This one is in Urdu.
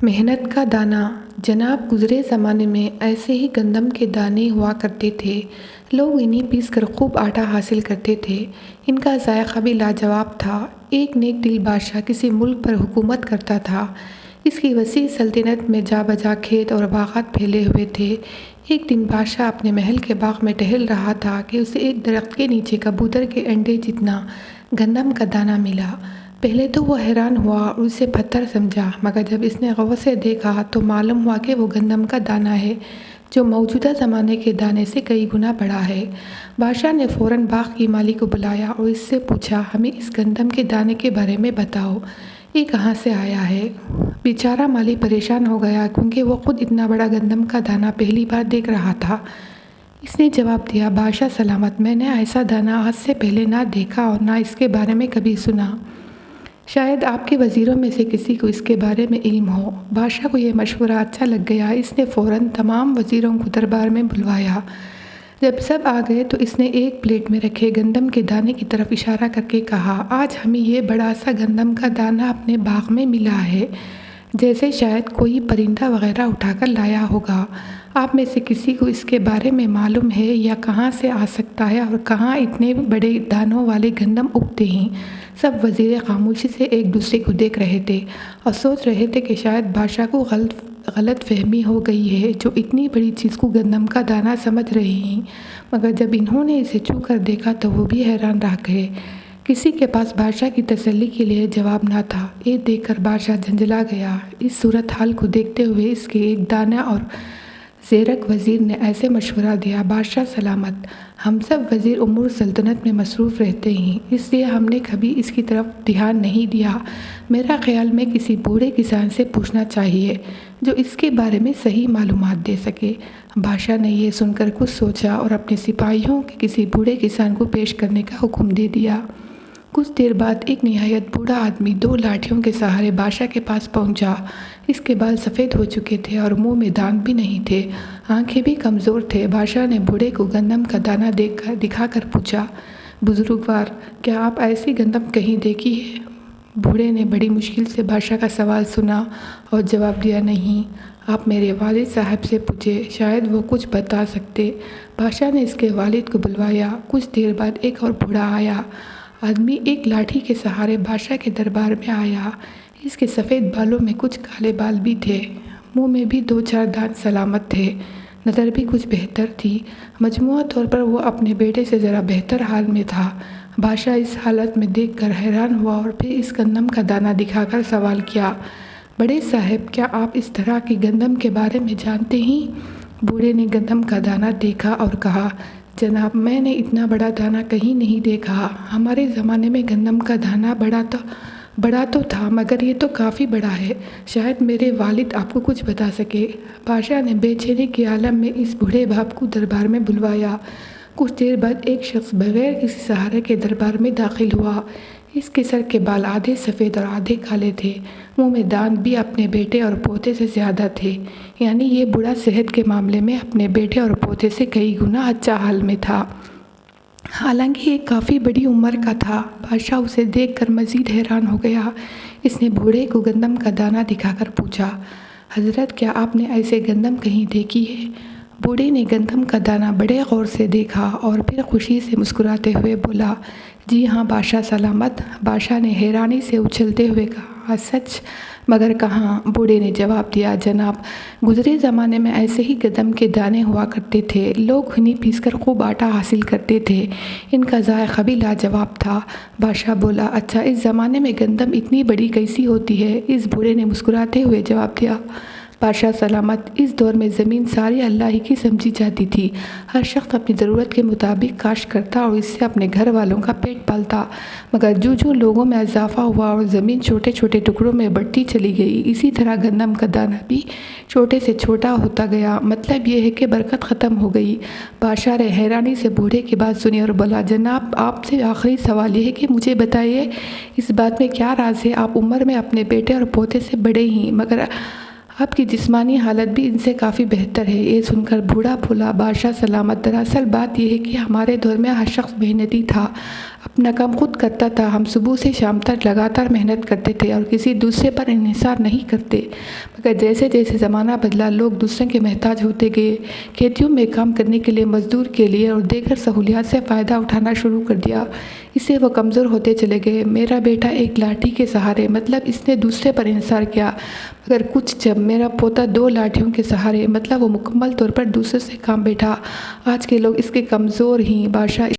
محنت کا دانہ جناب گزرے زمانے میں ایسے ہی گندم کے دانے ہوا کرتے تھے۔ لوگ انہیں پیس کر خوب آٹا حاصل کرتے تھے۔ ان کا ذائقہ بھی لاجواب تھا۔ ایک نیک دل بادشاہ کسی ملک پر حکومت کرتا تھا۔ اس کی وسیع سلطنت میں جا بجا کھیت اور باغات پھیلے ہوئے تھے۔ ایک دن بادشاہ اپنے محل کے باغ میں ٹہل رہا تھا کہ اسے ایک درخت کے نیچے کبوتر کے انڈے جتنا گندم کا دانہ ملا۔ پہلے تو وہ حیران ہوا اور اسے پتھر سمجھا، مگر جب اس نے غور سے دیکھا تو معلوم ہوا کہ وہ گندم کا دانہ ہے جو موجودہ زمانے کے دانے سے کئی گنا بڑا ہے۔ بادشاہ نے فوراً باغ کی مالی کو بلایا اور اس سے پوچھا، ہمیں اس گندم کے دانے کے بارے میں بتاؤ، یہ کہاں سے آیا ہے؟ بیچارہ مالی پریشان ہو گیا کیونکہ وہ خود اتنا بڑا گندم کا دانہ پہلی بار دیکھ رہا تھا۔ اس نے جواب دیا، بادشاہ سلامت، میں نے ایسا دانہ آج سے پہلے نہ دیکھا اور نہ اس کے بارے میں کبھی سنا۔ شاید آپ کے وزیروں میں سے کسی کو اس کے بارے میں علم ہو۔ بادشاہ کو یہ مشورہ اچھا لگ گیا۔ اس نے فوراً تمام وزیروں کو دربار میں بلوایا۔ جب سب آ گئے تو اس نے ایک پلیٹ میں رکھے گندم کے دانے کی طرف اشارہ کر کے کہا، آج ہمیں یہ بڑا سا گندم کا دانہ اپنے باغ میں ملا ہے، جیسے شاید کوئی پرندہ وغیرہ اٹھا کر لایا ہوگا۔ آپ میں سے کسی کو اس کے بارے میں معلوم ہے یا کہاں سے آ سکتا ہے اور کہاں اتنے بڑے دانوں والے گندم اگتے ہیں؟ سب وزیر خاموشی سے ایک دوسرے کو دیکھ رہے تھے اور سوچ رہے تھے کہ شاید بادشاہ کو غلط فہمی ہو گئی ہے، جو اتنی بڑی چیز کو گندم کا دانہ سمجھ رہے ہیں۔ مگر جب انہوں نے اسے چھو کر دیکھا تو وہ بھی حیران رہ گئے۔ کسی کے پاس بادشاہ کی تسلی کے لیے جواب نہ تھا۔ یہ دیکھ کر بادشاہ جھنجھلا گیا۔ اس صورتحال کو دیکھتے ہوئے اس کے ایک دانا اور زیرک وزیر نے ایسے مشورہ دیا، بادشاہ سلامت، ہم سب وزیر امور سلطنت میں مصروف رہتے ہیں، اس لیے ہم نے کبھی اس کی طرف دھیان نہیں دیا۔ میرا خیال میں کسی بوڑھے کسان سے پوچھنا چاہیے جو اس کے بارے میں صحیح معلومات دے سکے۔ بادشاہ نے یہ سن کر کچھ سوچا اور اپنے سپاہیوں کے کسی بوڑھے کسان کو پیش کرنے کا حکم دے دیا۔ کچھ دیر بعد ایک نہایت بوڑھا آدمی دو لاٹھیوں کے سہارے بادشاہ کے پاس پہنچا۔ اس کے بال سفید ہو چکے تھے اور منہ میں دانت بھی نہیں تھے، آنکھیں بھی کمزور تھے۔ بادشاہ نے بوڑھے کو گندم کا دانہ دکھا کر پوچھا، بزرگوار، کیا آپ ایسی گندم کہیں دیکھی ہے؟ بوڑھے نے بڑی مشکل سے بادشاہ کا سوال سنا اور جواب دیا، نہیں، آپ میرے والد صاحب سے پوچھیں، شاید وہ کچھ بتا سکتے۔ بادشاہ نے اس کے والد کو بلوایا۔ کچھ دیر بعد ایک اور بوڑھا آیا۔ آدمی ایک لاٹھی کے سہارے بادشاہ کے دربار میں آیا۔ اس کے سفید بالوں میں کچھ کالے بال بھی تھے، منہ میں بھی دو چار دانت سلامت تھے، نظر بھی کچھ بہتر تھی۔ مجموعی طور پر وہ اپنے بیٹے سے ذرا بہتر حال میں تھا۔ بادشاہ اس حالت میں دیکھ کر حیران ہوا اور پھر اس گندم کا دانہ دکھا کر سوال کیا، بڑے صاحب، کیا آپ اس طرح کی گندم کے بارے میں جانتے ہیں؟ بوڑھے نے گندم کا دانہ دیکھا اور کہا، جناب، میں نے اتنا بڑا دانہ کہیں نہیں دیکھا۔ ہمارے زمانے میں گندم کا دانہ بڑا تو تھا، مگر یہ تو کافی بڑا ہے۔ شاید میرے والد آپ کو کچھ بتا سکے۔ بادشاہ نے بے چینی کے عالم میں اس بوڑھے باپ کو دربار میں بلوایا۔ کچھ دیر بعد ایک شخص بغیر کسی سہارے کے دربار میں داخل ہوا۔ اس کے سر کے بال آدھے سفید اور آدھے کالے تھے، منہ میں دانت بھی اپنے بیٹے اور پوتے سے زیادہ تھے، یعنی یہ بوڑھا صحت کے معاملے میں اپنے بیٹے اور پوتے سے کئی گنا اچھا حال میں تھا۔ حالانکہ یہ کافی بڑی عمر کا تھا۔ بادشاہ اسے دیکھ کر مزید حیران ہو گیا۔ اس نے بوڑھے کو گندم کا دانہ دکھا کر پوچھا، حضرت، کیا آپ نے ایسے گندم کہیں دیکھی ہے؟ بوڑھے نے گندم کا دانہ بڑے غور سے دیکھا اور پھر خوشی سے مسکراتے ہوئے بولا، جی ہاں بادشاہ سلامت۔ بادشاہ نے حیرانی سے اچھلتے ہوئے کہا، سچ؟ مگر کہاں؟ بوڑھے نے جواب دیا، جناب، گزرے زمانے میں ایسے ہی گندم کے دانے ہوا کرتے تھے۔ لوگ انہیں پیس کر خوب آٹا حاصل کرتے تھے۔ ان کا ذائقہ بھی لاجواب تھا۔ بادشاہ بولا، اچھا، اس زمانے میں گندم اتنی بڑی کیسی ہوتی ہے؟ اس بوڑھے نے مسکراتے ہوئے جواب دیا، بادشاہ سلامت، اس دور میں زمین ساری اللہ ہی کی سمجھی جاتی تھی۔ ہر شخص اپنی ضرورت کے مطابق کاشت کرتا اور اس سے اپنے گھر والوں کا پیٹ پالتا، مگر جو لوگوں میں اضافہ ہوا اور زمین چھوٹے چھوٹے ٹکڑوں میں بڑھتی چلی گئی، اسی طرح گندم کا دانہ بھی چھوٹے سے چھوٹا ہوتا گیا۔ مطلب یہ ہے کہ برکت ختم ہو گئی۔ بادشاہ نے حیرانی سے بوڑھے کی بات سنی اور بولا، جناب، آپ سے آخری سوال یہ ہے کہ مجھے بتائیے، اس بات میں کیا راز ہے؟ آپ عمر میں اپنے بیٹے اور پوتے سے بڑے ہیں، مگر آپ کی جسمانی حالت بھی ان سے کافی بہتر ہے۔ یہ سن کر بوڑھا بولا، بادشاہ سلامت، دراصل بات یہ ہے کہ ہمارے دور میں ہر شخص محنتی تھا۔ اپنا کام خود کرتا تھا۔ ہم صبح سے شام تک لگاتار محنت کرتے تھے اور کسی دوسرے پر انحصار نہیں کرتے، مگر جیسے جیسے زمانہ بدلا لوگ دوسرے کے محتاج ہوتے گئے۔ کھیتیوں میں کام کرنے کے لیے مزدور کے لیے اور دیگر سہولیات سے فائدہ اٹھانا شروع کر دیا۔ اس سے وہ کمزور ہوتے چلے گئے۔ میرا بیٹا ایک لاٹھی کے سہارے، مطلب اس نے دوسرے پر انحصار کیا، مگر کچھ جب میرا پوتا 2 لاٹھیوں کے سہارے، مطلب وہ مکمل طور پر دوسرے سے کام بیٹھا۔ آج کے لوگ اس کے کمزور ہی بادشاہ